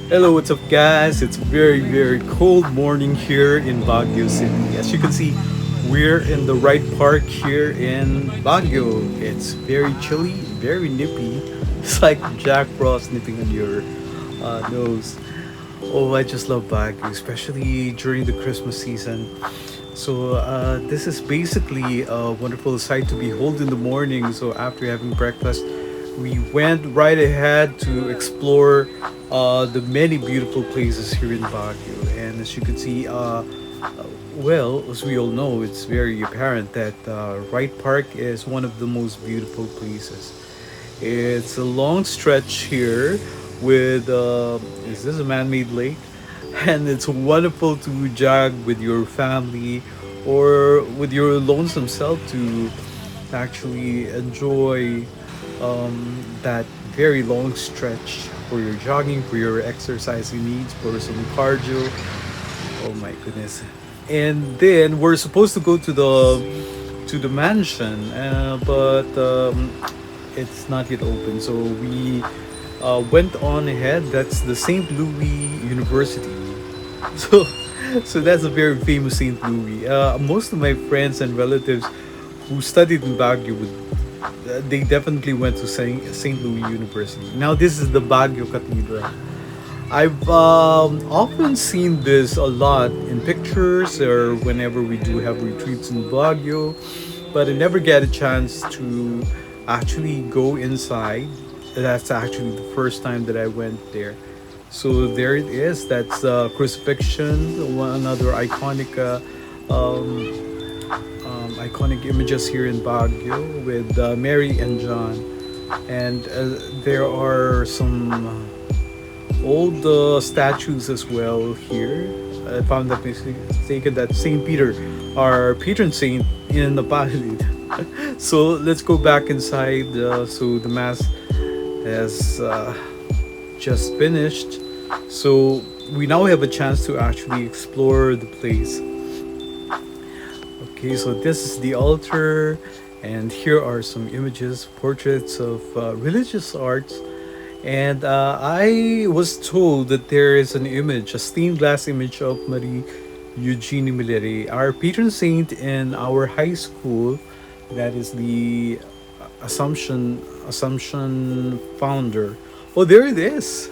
Hello, what's up, guys? It's a very, very cold morning here in Baguio City. As you can see, we're in the Wright Park here in Baguio. It's very chilly, very nippy. It's like Jack Frost nipping on your nose. Oh, I just love Baguio, especially during the Christmas season. So this is basically a wonderful sight to behold in the morning. So after having breakfast, we went right ahead to explore the many beautiful places here in Baguio. And as you can see, well, as we all know, it's very apparent that Wright Park is one of the most beautiful places. It's a long stretch here with, is this a man made lake? And it's wonderful to jog with your family or with your lonesome self to actually enjoy that very long stretch for your jogging, for your exercising needs, for some cardio. Oh my goodness. And then we're supposed to go to the mansion, but it's not yet open. So we went on ahead. That's the St. Louis University. So, so that's a very famous St. Louis. Most of my friends and relatives who studied in Baguio would they definitely went to St. Louis University. Now this is the Baguio Cathedral. I've often seen this a lot in pictures or whenever we do have retreats in Baguio, but I never get a chance to actually go inside. That's actually the first time that I went there. So there it is. That's crucifixion, another iconic images here in Baguio with Mary and John. And there are some old statues as well here. I found that mistaken that Saint Peter, our patron saint in the Palid. So let's go back inside. So the mass has just finished. So we now have a chance to actually explore the place. Okay, so this is the altar, and here are some images, portraits of religious arts. And I was told that there is an image, a stained glass image of Marie Eugenie Milleri, our patron saint in our high school. That is the Assumption founder. Oh, there it is.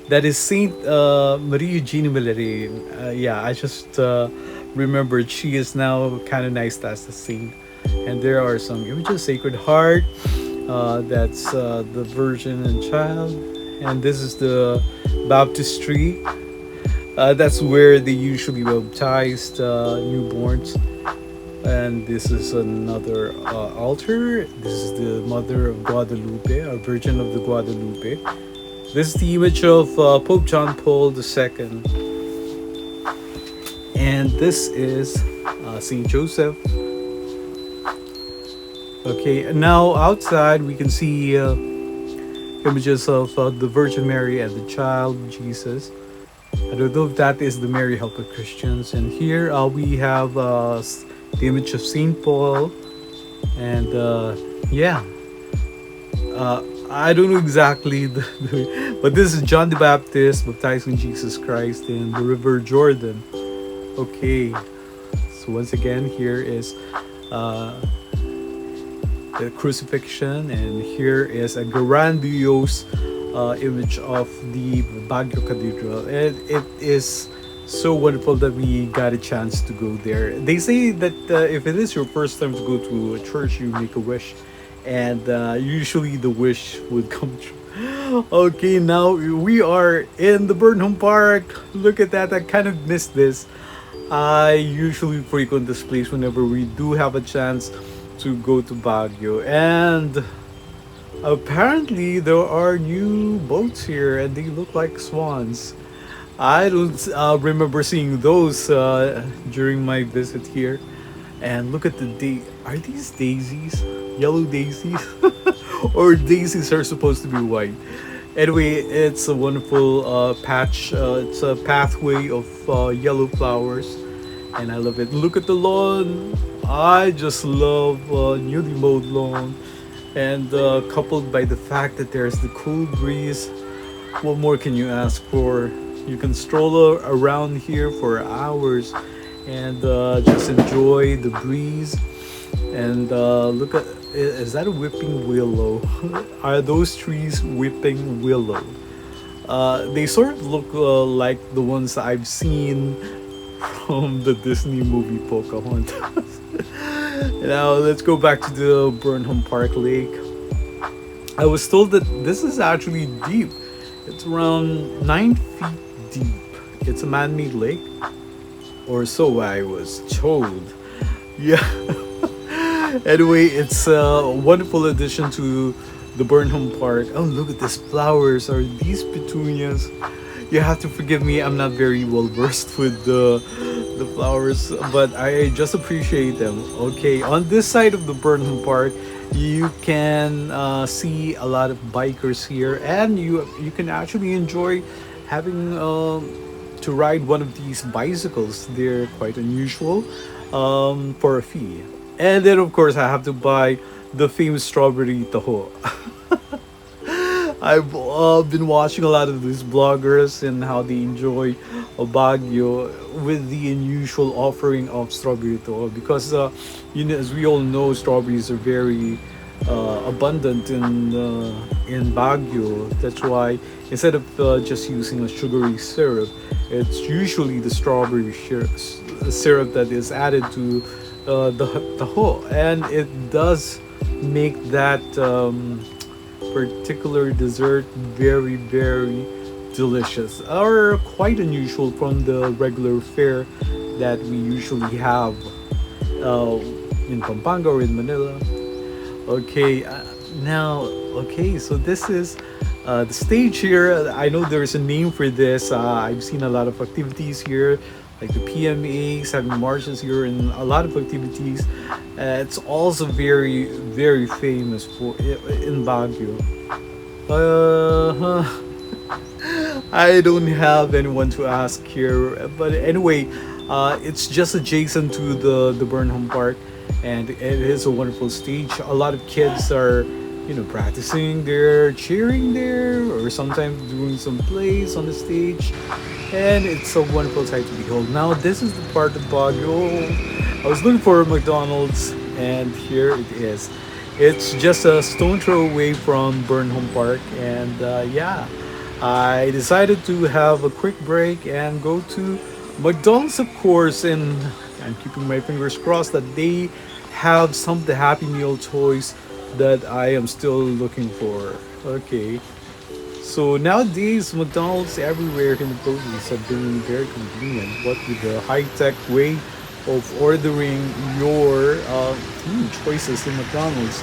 That is Saint Marie Eugenie Milleri. Yeah, I just remembered she is now canonized as a saint. And there are some images, Sacred Heart. That's the Virgin and Child. And this is the baptistry. That's where they usually baptized newborns. And this is another altar. This is the Mother of Guadalupe, our Virgin of the Guadalupe. This is the image of Pope John Paul II. And this is Saint Joseph. Okay, now outside we can see images of the Virgin Mary and the child Jesus. I don't know if that is the Mary Help of Christians. And here we have the image of Saint Paul. And yeah, I don't know exactly, but this is John the Baptist baptizing Jesus Christ in the River Jordan. Okay, so once again, here is the crucifixion, and here is a grandiose image of the Baguio Cathedral. And it is so wonderful that we got a chance to go there. They say that if it is your first time to go to a church, you make a wish, and usually the wish would come true. Okay, now we are in the Burnham Park. Look at that, I kind of missed this. I usually frequent this place whenever we do have a chance to go to Baguio. And apparently there are new boats here and they look like swans. I don't remember seeing those during my visit here. And look at the are these daisies? Yellow daisies? Or daisies are supposed to be white? Anyway, it's a wonderful patch. It's a pathway of yellow flowers, and I love it. Look at the lawn. I just love newly mowed lawn, and coupled by the fact that there's the cool breeze. What more can you ask for? You can stroll around here for hours and just enjoy the breeze and look at. Is that a whipping willow? Are those trees whipping willow? They sort of look like the ones I've seen from the Disney movie Pocahontas. Now let's go back to the Burnham Park Lake. I was told that this is actually deep. It's around 9 feet deep. It's a man-made lake, or so I was told. Yeah. Anyway, it's a wonderful addition to the Burnham Park. Oh, look at these flowers. Are these petunias? You have to forgive me. I'm not very well versed with the flowers, but I just appreciate them. Okay, on this side of the Burnham Park, you can see a lot of bikers here, and you can actually enjoy having to ride one of these bicycles. They're quite unusual for a fee. And then, of course, I have to buy the famous strawberry taho. I've been watching a lot of these bloggers and how they enjoy Baguio with the unusual offering of strawberry taho because, as we all know, strawberries are very abundant in Baguio. That's why instead of just using a sugary syrup, it's usually the strawberry syrup that is added to the whole, and it does make that particular dessert very very delicious, or quite unusual from the regular fare that we usually have uh, in Pampanga or in Manila. Okay, now, okay, so this is the stage here. I know there's a name for this. I've seen a lot of activities here, like the PMAs, having marches here, and a lot of activities. It's also very, very famous for in Baguio. Uh, I don't have anyone to ask here, but anyway, it's just adjacent to the Burnham Park, and it is a wonderful stage. A lot of kids are, practicing their cheering there, or sometimes doing some plays on the stage, and it's a wonderful sight to behold. Now, this is the part of Baguio. I was looking for a McDonald's, and here it is. It's just a stone throw away from Burnham Park, and yeah, I decided to have a quick break and go to McDonald's, of course, and I'm keeping my fingers crossed that they have some of the Happy Meal toys that I am still looking for. Okay, so nowadays McDonald's everywhere in the Philippines have been very convenient. What with the high-tech way of ordering your choices in McDonald's.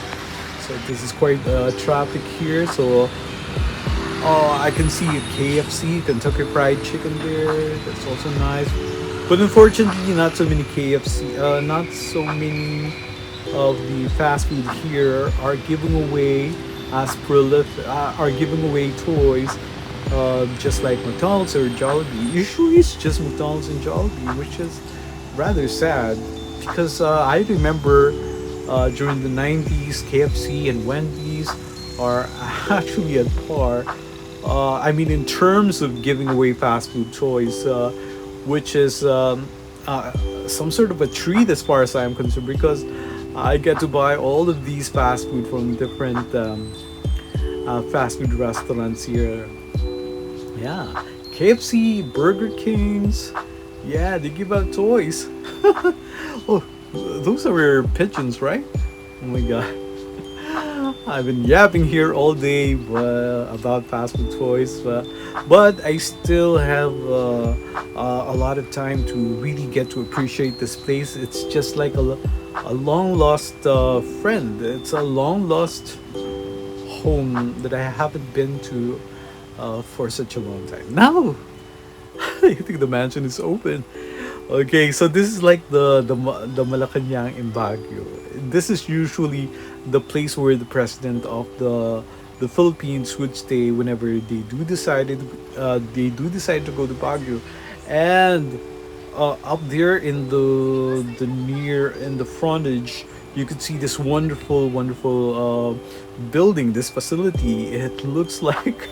So this is quite traffic here. So I can see a KFC, Kentucky Fried Chicken there. That's also nice. But unfortunately, not so many KFC, not so many of the fast food here are giving away are giving away toys, just like McDonald's or Jollibee. Usually, it's just McDonald's and Jollibee, which is rather sad because I remember during the 90s, KFC and Wendy's are actually at par. I mean, in terms of giving away fast food toys, which is some sort of a treat as far as I'm concerned, because I get to buy all of these fast food from different fast food restaurants here. Yeah, KFC, Burger Kings, yeah, they give out toys. Oh, those are pigeons, right? Oh my god. I've been yapping here all day about fast food toys, but I still have a lot of time to really get to appreciate this place. It's just like a long lost friend. It's a long lost home that I haven't been to for such a long time. Now, I think the mansion is open. Okay, so this is like the Malacanang in Baguio. This is usually the place where the president of the Philippines would stay whenever they do decide to go to Baguio, and up there in the near in the frontage, you could see this wonderful building, this facility. It looks like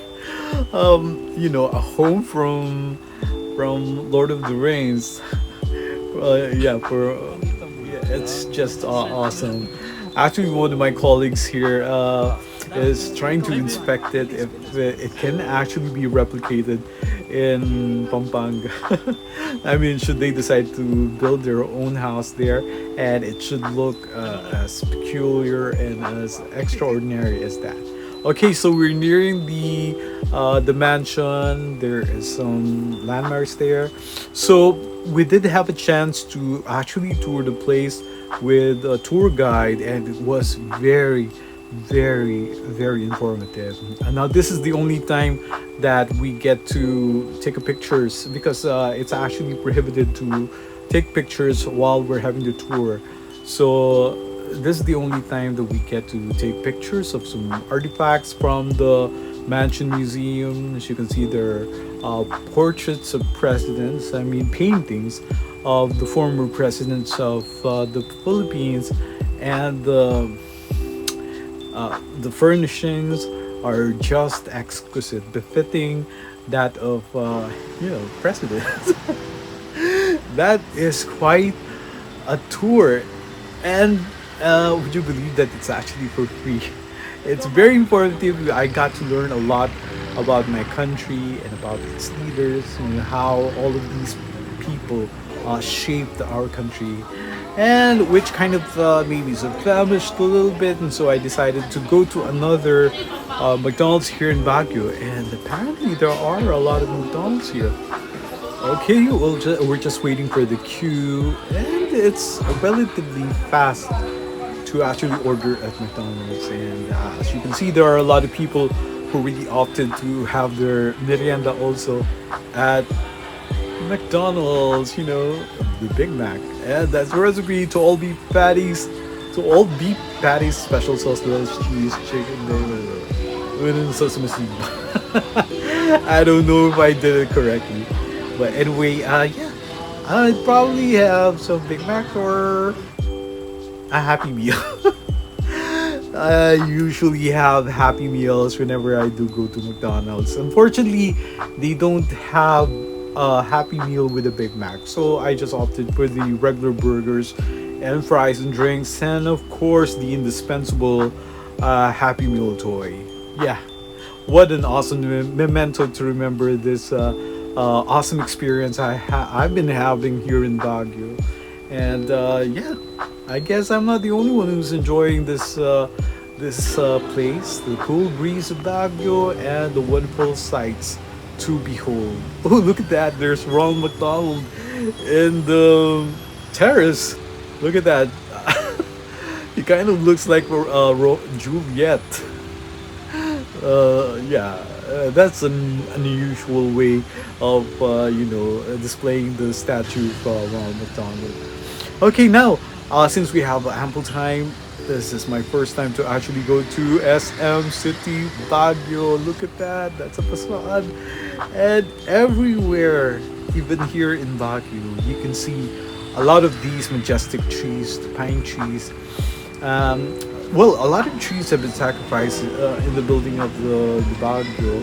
A home from Lord of the Rings. Yeah, yeah, it's just awesome. Actually, one of my colleagues here is trying to inspect it if it can actually be replicated in Pampanga. I mean, should they decide to build their own house there, and it should look as peculiar and as extraordinary as that. Okay, so we're nearing the mansion. There is some landmarks there. So we did have a chance to actually tour the place with a tour guide, and it was very, very, very informative. And now this is the only time that we get to take a pictures because it's actually prohibited to take pictures while we're having the tour. So this is the only time that we get to take pictures of some artifacts from the Mansion Museum. As you can see, there are portraits of presidents, I mean, paintings of the former presidents of the Philippines, and the furnishings are just exquisite, befitting that of presidents. That is quite a tour, and would you believe that it's actually for free? It's very informative. I got to learn a lot about my country and about its leaders, and how all of these people shaped our country, and which kind of maybe is famished a little bit. And so I decided to go to another McDonald's here in Baguio, and apparently there are a lot of McDonald's here. Okay, we're just waiting for the queue, and it's relatively fast to actually order at McDonald's. And as you can see, there are a lot of people who really opted to have their merienda also at McDonald's. The Big Mac, and that's the recipe: to all beef patties, special sauce, lettuce, cheese, chicken, with sesame seed. I don't know if I did it correctly. But anyway, yeah, I'd probably have some Big Mac or a Happy Meal. I usually have Happy Meals whenever I do go to McDonald's. Unfortunately, they don't have a Happy Meal with a Big Mac, so I just opted for the regular burgers and fries and drinks, and of course the indispensable Happy Meal toy. Yeah, what an awesome memento to remember this awesome experience I've been having here in Baguio. And yeah, I guess I'm not the only one who's enjoying this place, the cool breeze of Baguio, and the wonderful sights to behold. Oh, look at that! There's Ronald McDonald in the terrace. Look at that. He kind of looks like Juliet. Yeah, that's an unusual way of displaying the statue of Ronald McDonald. Okay, now since we have ample time, this is my first time to actually go to SM City Baguio. Look at that, that's a facade, and everywhere, even here in Baguio, you can see a lot of these majestic trees, the pine trees. Well, a lot of trees have been sacrificed in the building of the Baguio,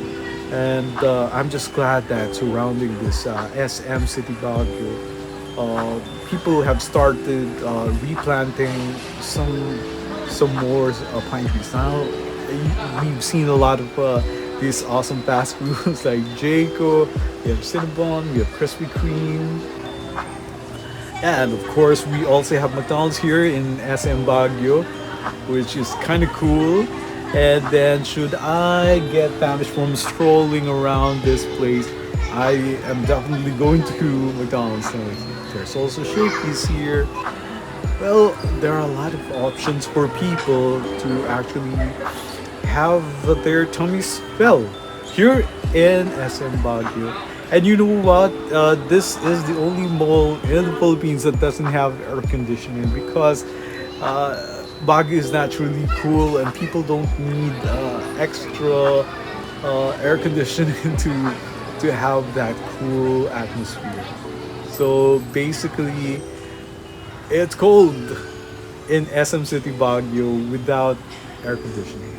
and I'm just glad that surrounding this SM City Baguio, people have started replanting some more pine trees. Now we've seen a lot of these awesome fast foods like Jayco, we have Cinnabon, we have Krispy Kreme, and of course we also have McDonald's here in SM Baguio, which is kind of cool. And then, should I get famished from strolling around this place, I am definitely going to McDonald's. There's also Shakey's here. Well, there are a lot of options for people to actually have their tummies filled here in SM Baguio. And you know what? This is the only mall in the Philippines that doesn't have air conditioning, because Baguio is naturally cool, and people don't need extra air conditioning to have that cool atmosphere. So basically, it's cold in SM City Baguio without air conditioning.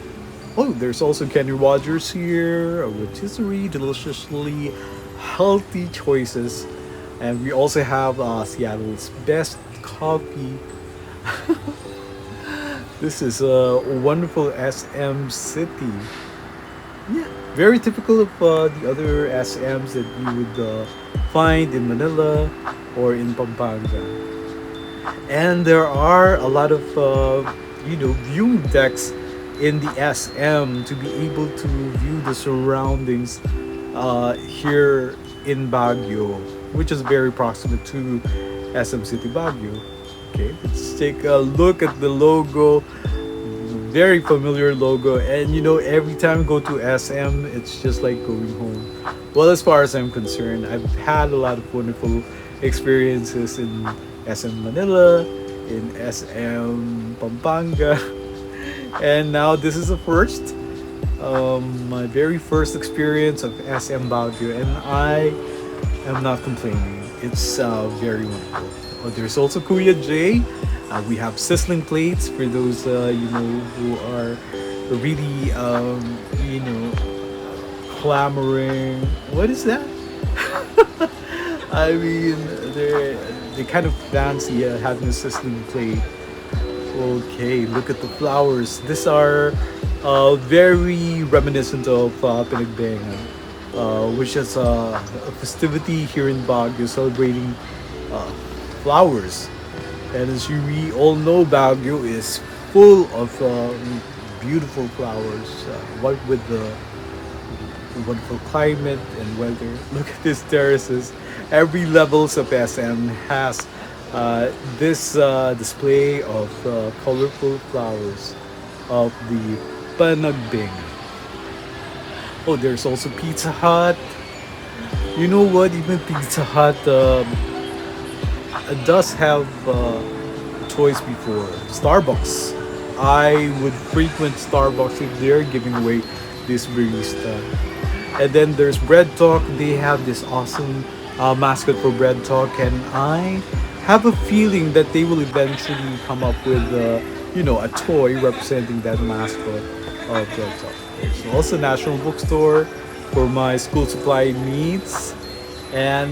Oh, there's also Kenny Rogers here, a rotisserie, deliciously healthy choices. And we also have Seattle's best coffee. This is a wonderful SM city. Yeah, very typical of the other SMs that you would find in Manila or in Pampanga. And there are a lot of viewing decks in the SM to be able to view the surroundings here in Baguio, which is very proximate to SM City Baguio. Okay, let's take a look at the logo. Very familiar logo, and every time I go to SM, it's just like going home. Well, as far as I'm concerned, I've had a lot of wonderful experiences in SM Manila, in SM Pampanga, and now this is the first, my very first experience of SM Baguio, and I am not complaining. It's very wonderful. Oh, there's also Kuya J. We have sizzling plates for those who are really clamoring. What is that? I mean, they kind of fancy having a sizzling plate. Okay, look at the flowers. These are very reminiscent of Pinagbengan, which is a festivity here in Baguio celebrating uh, flowers. And as we all know, Baguio is full of beautiful flowers. What with the wonderful climate and weather. Look at these terraces. Every levels of SM has this display of colorful flowers of the panagbing. Oh, there's also Pizza Hut. You know what? Even Pizza Hut does have choice before Starbucks. I would frequent Starbucks if they're giving away this barista. And then there's Bread Talk. They have this awesome mascot for Bread Talk, and I have a feeling that they will eventually come up with, a toy representing that mascot of Bread Talk. There's also National Bookstore for my school supply needs, and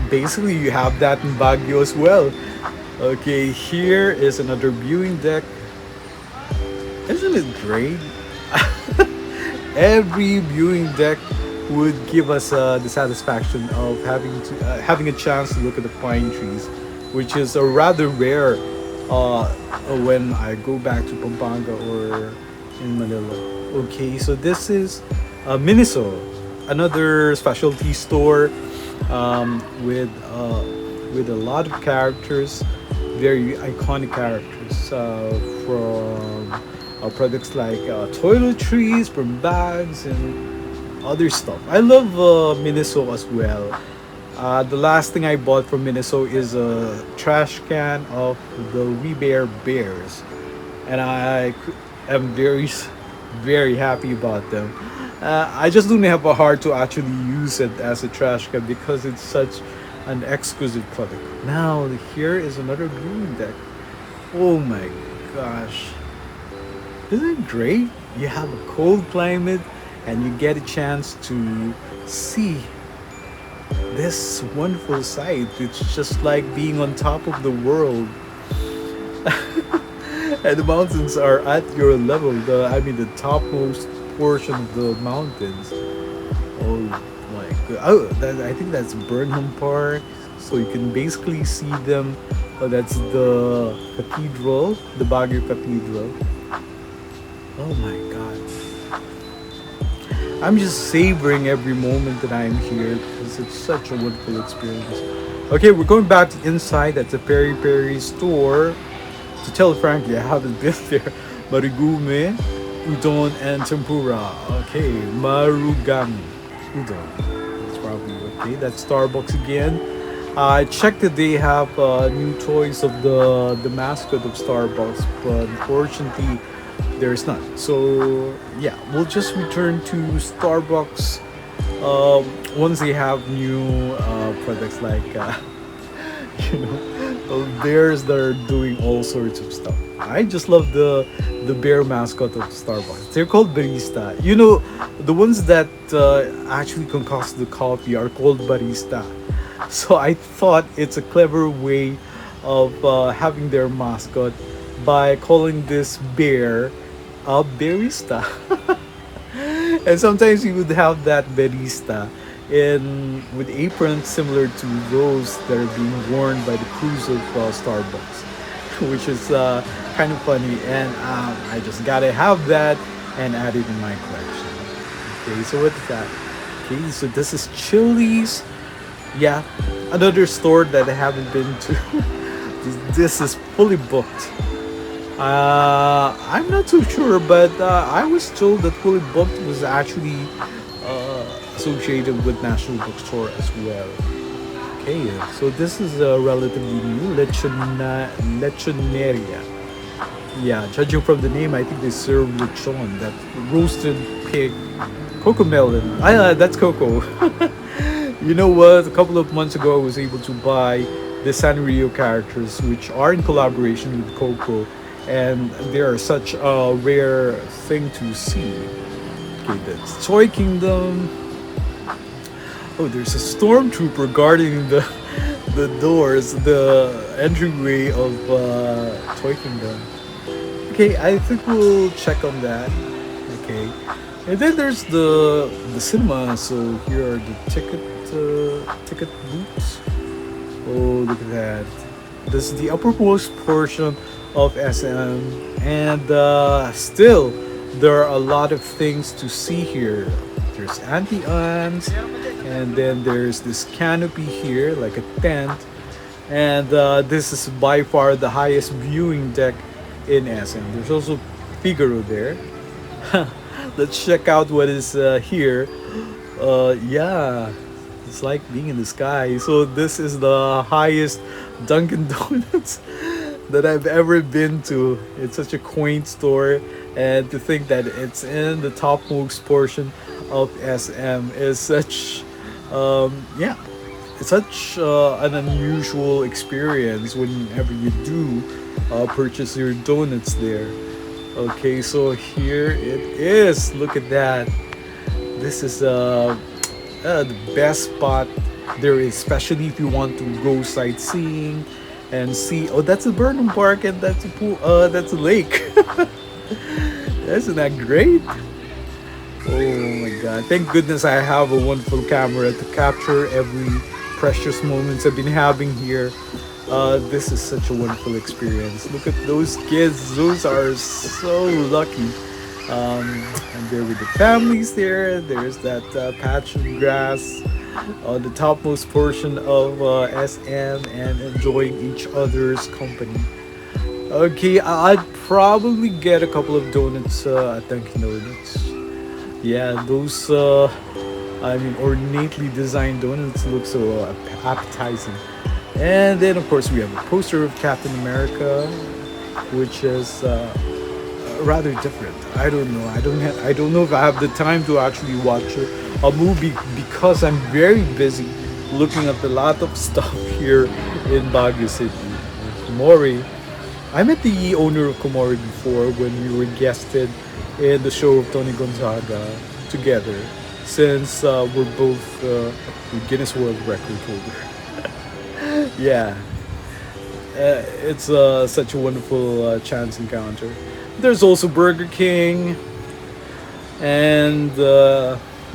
basically you have that in Baguio as well. Okay, here is another viewing deck. Isn't it great? Every viewing deck would give us the satisfaction of having a chance to look at the pine trees, which is a rather rare when I go back to Pampanga or in Manila. Okay, so this is Miniso, another specialty store with a lot of characters, very iconic characters from products like toiletries, from bags and other stuff. I love Miniso as well. The last thing I bought from Miniso is a trash can of the We Bear Bears, and am very happy about them. I just don't have a heart to actually use it as a trash can because it's such an exquisite product. Now here is another viewing deck. Oh my gosh. Isn't it great? You have a cold climate and you get a chance to see this wonderful sight. It's just like being on top of the world. And the mountains are at your level. The topmost portion of the mountains. Oh my god! Oh, I think that's Burnham Park. So you can basically see them. Oh, that's the cathedral, the Baguio Cathedral. Oh my god! I'm just savoring every moment that I'm here because it's such a wonderful experience. Okay, we're going back to inside at the Peri Peri store. To tell frankly, I haven't been there. Marigume, udon, and tempura. Okay, marugami udon. That's probably okay. That's Starbucks again. I checked that they have new toys of the mascot of Starbucks, but unfortunately, there's none. So yeah, we'll just return to Starbucks once they have new products like you know bears that are doing all sorts of stuff. I just love the bear mascot of Starbucks. They're called barista. You know, the ones that actually concoct the coffee are called barista. So I thought it's a clever way of having their mascot by calling this bear a barista. And sometimes you would have that barista in with aprons similar to those that are being worn by the crews of Starbucks, which is kind of funny. And I just gotta have that and add it in my collection. Okay, so what's that? Okay, so this is Chili's. Yeah, another store that I haven't been to. This is fully booked. I'm not too sure, but I was told that fully booked was actually associated with National Bookstore as well. Okay, so this is relatively new, Lechoneria. Yeah, judging from the name, I think they serve lechon, that roasted pig, cocoa melon. That's cocoa. You know what? A couple of months ago, I was able to buy the Sanrio characters, which are in collaboration with Coco, and they are such a rare thing to see. Okay, that's Toy Kingdom. Oh, there's a stormtrooper guarding the doors, the entryway of Toy Kingdom. Okay, I think we'll check on that. Okay, and then there's the cinema. So here are the ticket booths. Oh, look at that! This is the uppermost portion of SM, and still there are a lot of things to see here. There's anti-ants, and then there's this canopy here, like a tent, and this is by far the highest viewing deck in SM. There's also Figaro there. Let's check out what is here. Yeah, it's like being in the sky. So this is the highest Dunkin' Donuts that I've ever been to. It's such a quaint store, and to think that it's in the topmost portion of SM is such, yeah, it's such an unusual experience whenever you do purchase your donuts there. Okay, so here it is. Look at that. This is the best spot there is, especially if you want to go sightseeing and see. Oh, that's a Burnham Park, and that's a pool. That's a lake. Isn't that great? Oh my God! Thank goodness I have a wonderful camera to capture every precious moments I've been having here. This is such a wonderful experience. Look at those kids; those are so lucky. And they're with the families there. There's that patch of grass on the topmost portion of SM and enjoying each other's company. Okay, I'd probably get a couple of donuts at Dunkin' Donuts. Yeah, those I mean ornately designed donuts look so appetizing. And then of course we have a poster of Captain America, which is rather different. I don't know. I don't know if I have the time to actually watch a movie because I'm very busy looking at a lot of stuff here in Baguio City. Komori. I met the owner of Komori before when we were guested in the show of Tony Gonzaga together, since we're both Guinness World Record holder. Yeah, it's such a wonderful chance encounter. There's also Burger King, and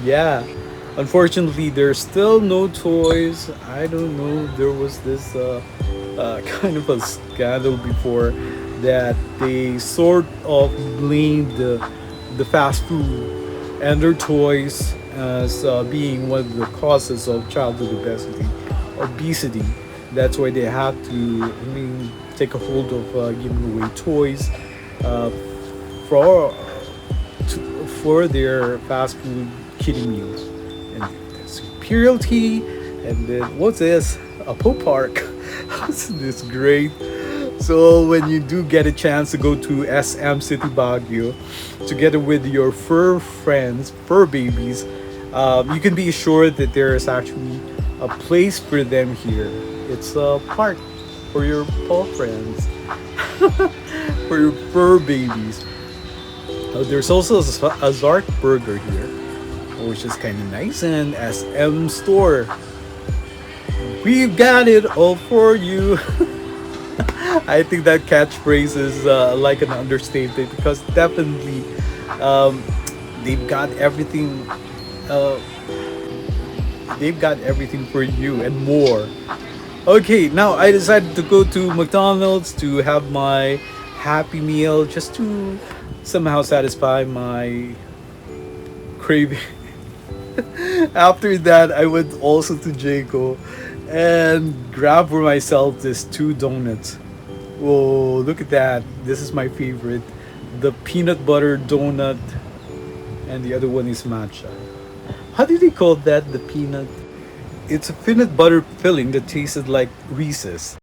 yeah, unfortunately, there's still no toys. I don't know. There was this kind of a scandal before that they sort of blamed the fast food and their toys as being one of the causes of childhood obesity. Obesity. That's why they had to, I mean, take a hold of giving away toys uh, for for their fast food kiddie meals. And there's Imperial Tea, and then what's this? A Pope Park. Isn't this great? So when you do get a chance to go to SM City Baguio, together with your fur friends, fur babies, you can be assured that there is actually a place for them here. It's a park. for your paw friends, for your fur babies. There's also a Zark burger here, which is kind of nice. And SM store, we've got it all for you. I think that catchphrase is like an understatement because definitely um, they've got everything. Uh, they've got everything for you and more. Okay, now I decided to go to McDonald's to have my Happy Meal just to somehow satisfy my craving. After that, I went also to Jayco and grabbed for myself this two donuts. Whoa, look at that. This is my favorite. The peanut butter donut, and the other one is matcha. How do they call that? The peanut? It's a peanut butter filling that tasted like Reese's.